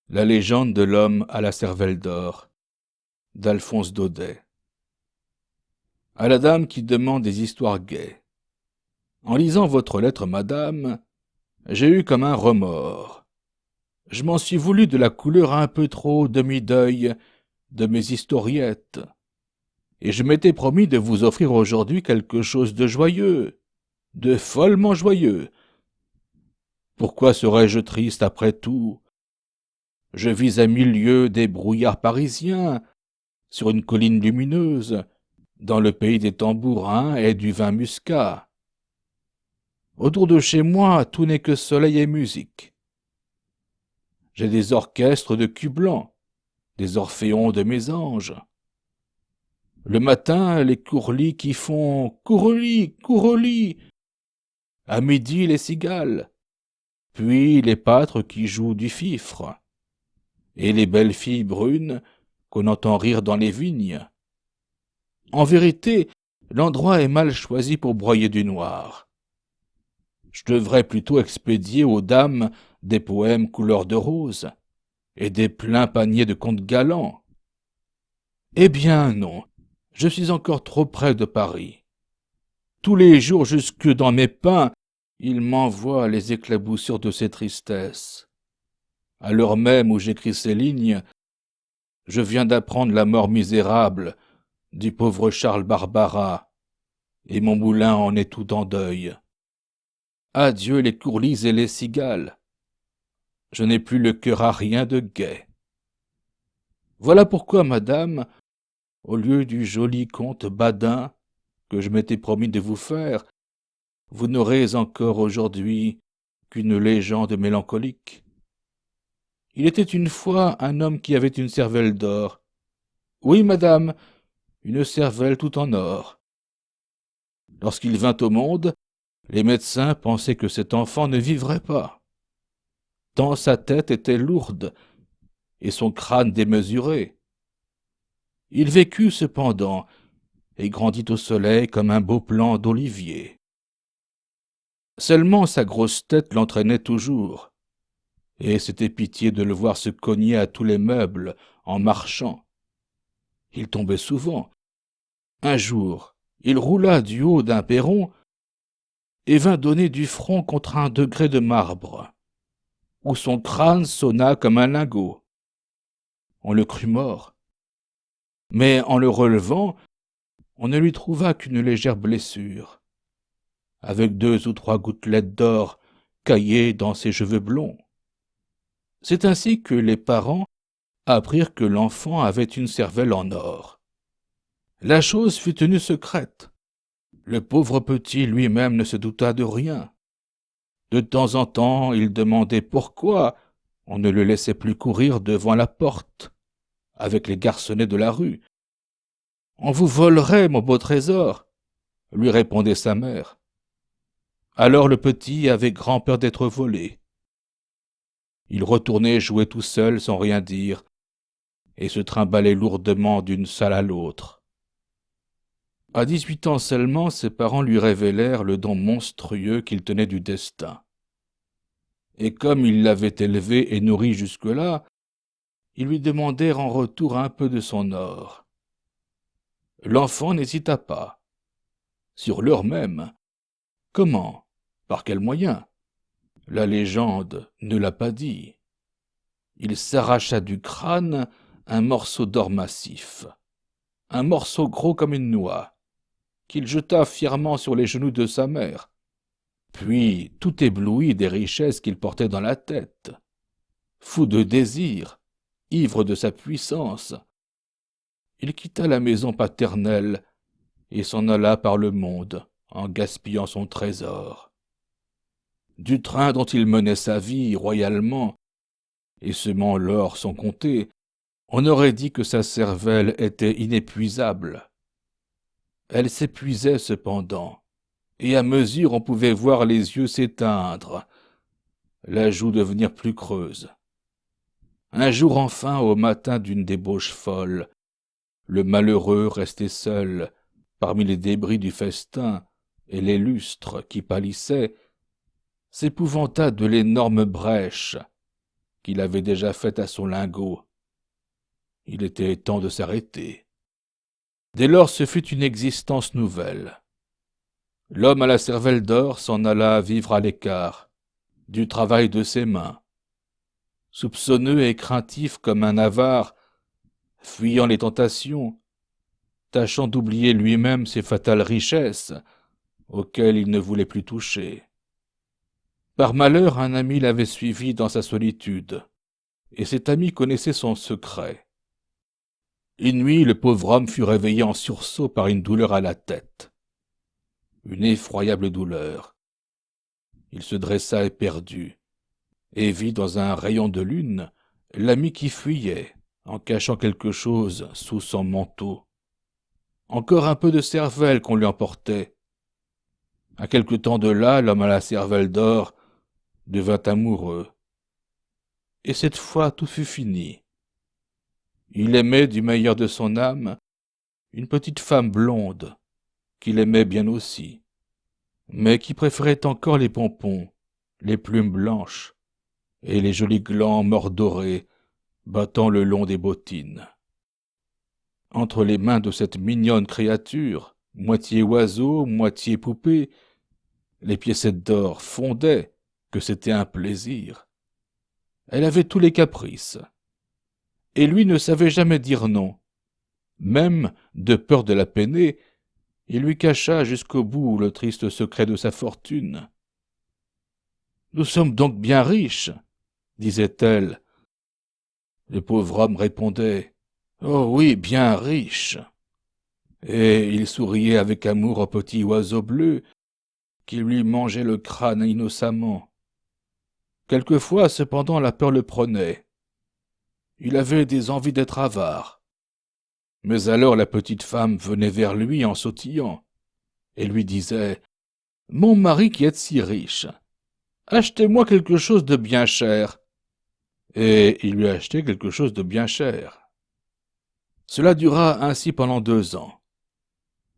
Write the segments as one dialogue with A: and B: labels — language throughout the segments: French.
A: La légende de l'homme à la cervelle d'or, d'Alphonse Daudet. À la dame qui demande des histoires gaies. En lisant votre lettre, madame, j'ai eu comme un remords. Je m'en suis voulu de la couleur un peu trop demi-deuil de mes historiettes, et je m'étais promis de vous offrir aujourd'hui quelque chose de joyeux, de follement joyeux. Pourquoi serais-je triste après tout? Je vis à 1000 lieues des brouillards parisiens, sur une colline lumineuse, dans le pays des tambourins et du vin muscat. Autour de chez moi, tout n'est que soleil et musique. J'ai des orchestres de culs blancs, des orphéons de mésanges. Le matin, les courlis qui font courlis, courlis. À midi, les cigales. Puis les pâtres qui jouent du fifre. Et les belles filles brunes qu'on entend rire dans les vignes. En vérité, l'endroit est mal choisi pour broyer du noir. Je devrais plutôt expédier aux dames des poèmes couleur de rose et des pleins paniers de contes galants. Eh bien non, je suis encore trop près de Paris. Tous les jours jusque dans mes pains, il m'envoie les éclaboussures de ses tristesses. À l'heure même où j'écris ces lignes, je viens d'apprendre la mort misérable du pauvre Charles Barbara, et mon moulin en est tout en deuil. Adieu les courlis et les cigales. Je n'ai plus le cœur à rien de gai. Voilà pourquoi, madame, au lieu du joli conte badin que je m'étais promis de vous faire, vous n'aurez encore aujourd'hui qu'une légende mélancolique. Il était une fois un homme qui avait une cervelle d'or. Oui, madame, une cervelle tout en or. Lorsqu'il vint au monde, les médecins pensaient que cet enfant ne vivrait pas, tant sa tête était lourde et son crâne démesuré. Il vécut cependant et grandit au soleil comme un beau plant d'olivier. Seulement sa grosse tête l'entraînait toujours, et c'était pitié de le voir se cogner à tous les meubles en marchant. Il tombait souvent. Un jour, il roula du haut d'un perron et vint donner du front contre un degré de marbre, où son crâne sonna comme un lingot. On le crut mort. Mais en le relevant, on ne lui trouva qu'une légère blessure, avec 2 ou 3 gouttelettes d'or caillées dans ses cheveux blonds. C'est ainsi que les parents apprirent que l'enfant avait une cervelle en or. La chose fut tenue secrète. Le pauvre petit lui-même ne se douta de rien. De temps en temps, il demandait pourquoi on ne le laissait plus courir devant la porte, avec les garçonnets de la rue. « On vous volerait, mon beau trésor !» lui répondait sa mère. Alors le petit avait grand peur d'être volé. Il retournait jouer tout seul sans rien dire, et se trimbalait lourdement d'une salle à l'autre. À 18 ans seulement, ses parents lui révélèrent le don monstrueux qu'il tenait du destin. Et comme ils l'avaient élevé et nourri jusque-là, ils lui demandèrent en retour un peu de son or. L'enfant n'hésita pas. Sur l'heure même. Comment? Par quel moyen? La légende ne l'a pas dit. Il s'arracha du crâne un morceau d'or massif, un morceau gros comme une noix, qu'il jeta fièrement sur les genoux de sa mère. Puis, tout ébloui des richesses qu'il portait dans la tête, fou de désir, ivre de sa puissance, il quitta la maison paternelle et s'en alla par le monde en gaspillant son trésor. Du train dont il menait sa vie royalement, et semant l'or sans compter, on aurait dit que sa cervelle était inépuisable. Elle s'épuisait cependant, et à mesure on pouvait voir les yeux s'éteindre, la joue devenir plus creuse. Un jour enfin, au matin d'une débauche folle, le malheureux, resté seul, parmi les débris du festin et les lustres qui pâlissaient, s'épouvanta de l'énorme brèche qu'il avait déjà faite à son lingot. Il était temps de s'arrêter. Dès lors, ce fut une existence nouvelle. L'homme à la cervelle d'or s'en alla vivre à l'écart, du travail de ses mains. Soupçonneux et craintif comme un avare, fuyant les tentations, tâchant d'oublier lui-même ses fatales richesses, auxquelles il ne voulait plus toucher. Par malheur, un ami l'avait suivi dans sa solitude, et cet ami connaissait son secret. Une nuit, le pauvre homme fut réveillé en sursaut par une douleur à la tête. Une effroyable douleur. Il se dressa éperdu, et vit dans un rayon de lune l'ami qui fuyait, en cachant quelque chose sous son manteau. Encore un peu de cervelle qu'on lui emportait. À quelque temps de là, l'homme à la cervelle d'or devint amoureux. Et cette fois, tout fut fini. Il aimait du meilleur de son âme une petite femme blonde, qu'il aimait bien aussi, mais qui préférait encore les pompons, les plumes blanches et les jolis glands mordorés battant le long des bottines. Entre les mains de cette mignonne créature, moitié oiseau, moitié poupée, les piécettes d'or fondaient, que c'était un plaisir. Elle avait tous les caprices, et lui ne savait jamais dire non. Même, de peur de la peiner, il lui cacha jusqu'au bout le triste secret de sa fortune. « Nous sommes donc bien riches, » disait-elle. Le pauvre homme répondait « Oh oui, bien riches !» Et il souriait avec amour au petit oiseau bleu qui lui mangeait le crâne innocemment. Quelquefois, cependant, la peur le prenait. Il avait des envies d'être avare. Mais alors la petite femme venait vers lui en sautillant et lui disait « Mon mari qui est si riche, achetez-moi quelque chose de bien cher. » Et il lui achetait quelque chose de bien cher. Cela dura ainsi pendant 2 ans.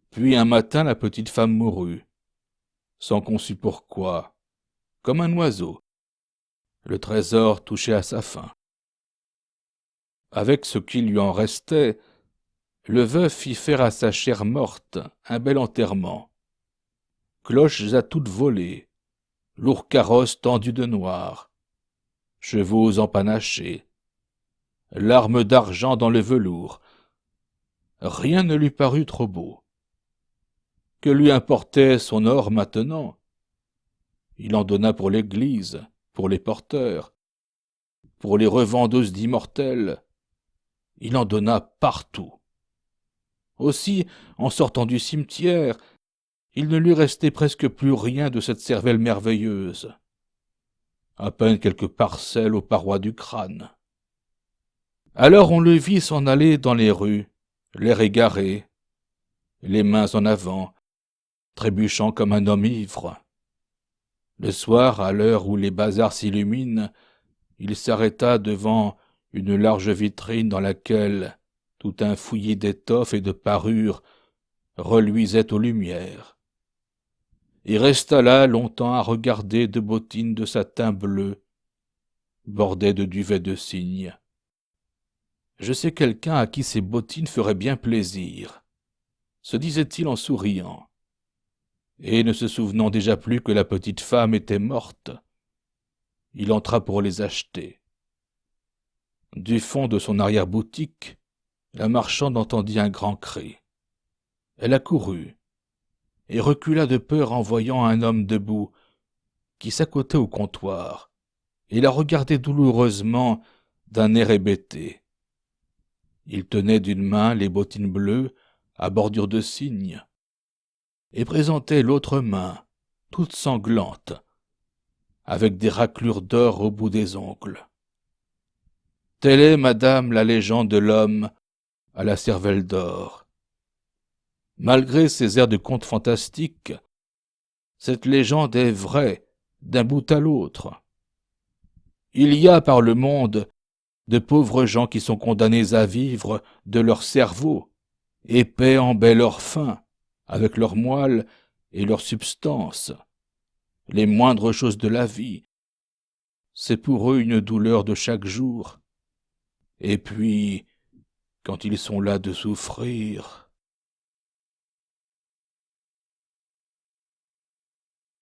A: Puis un matin la petite femme mourut, sans qu'on sût pourquoi, comme un oiseau. Le trésor touchait à sa fin. Avec ce qui lui en restait, le veuf fit faire à sa chère morte un bel enterrement. Cloches à toutes volées, lourds carrosses tendus de noir, chevaux empanachés, larmes d'argent dans le velours. Rien ne lui parut trop beau. Que lui importait son or maintenant? Il en donna pour l'église, pour les porteurs, pour les revendeuses d'immortels. Il en donna partout. Aussi, en sortant du cimetière, il ne lui restait presque plus rien de cette cervelle merveilleuse. À peine quelques parcelles aux parois du crâne. Alors on le vit s'en aller dans les rues, l'air égaré, les mains en avant, trébuchant comme un homme ivre. Le soir, à l'heure où les bazars s'illuminent, il s'arrêta devant une large vitrine dans laquelle tout un fouillis d'étoffes et de parures reluisait aux lumières. Il resta là longtemps à regarder 2 bottines de satin bleu, bordées de duvet de cygne. Je sais quelqu'un à qui ces bottines feraient bien plaisir, se disait-il en souriant, et ne se souvenant déjà plus que la petite femme était morte, il entra pour les acheter. Du fond de son arrière-boutique, la marchande entendit un grand cri. Elle accourut, et recula de peur en voyant un homme debout, qui s'accotait au comptoir, et la regardait douloureusement d'un air hébété. Il tenait d'une main les bottines bleues à bordure de cygne, et présentait l'autre main, toute sanglante, avec des raclures d'or au bout des ongles. Telle est, madame, la légende de l'homme à la cervelle d'or. Malgré ses airs de conte fantastique, cette légende est vraie d'un bout à l'autre. Il y a par le monde de pauvres gens qui sont condamnés à vivre de leur cerveau, épais en bel or fin, avec leur moelle et leur substance, les moindres choses de la vie, c'est pour eux une douleur de chaque jour. Et puis, quand ils sont là de souffrir,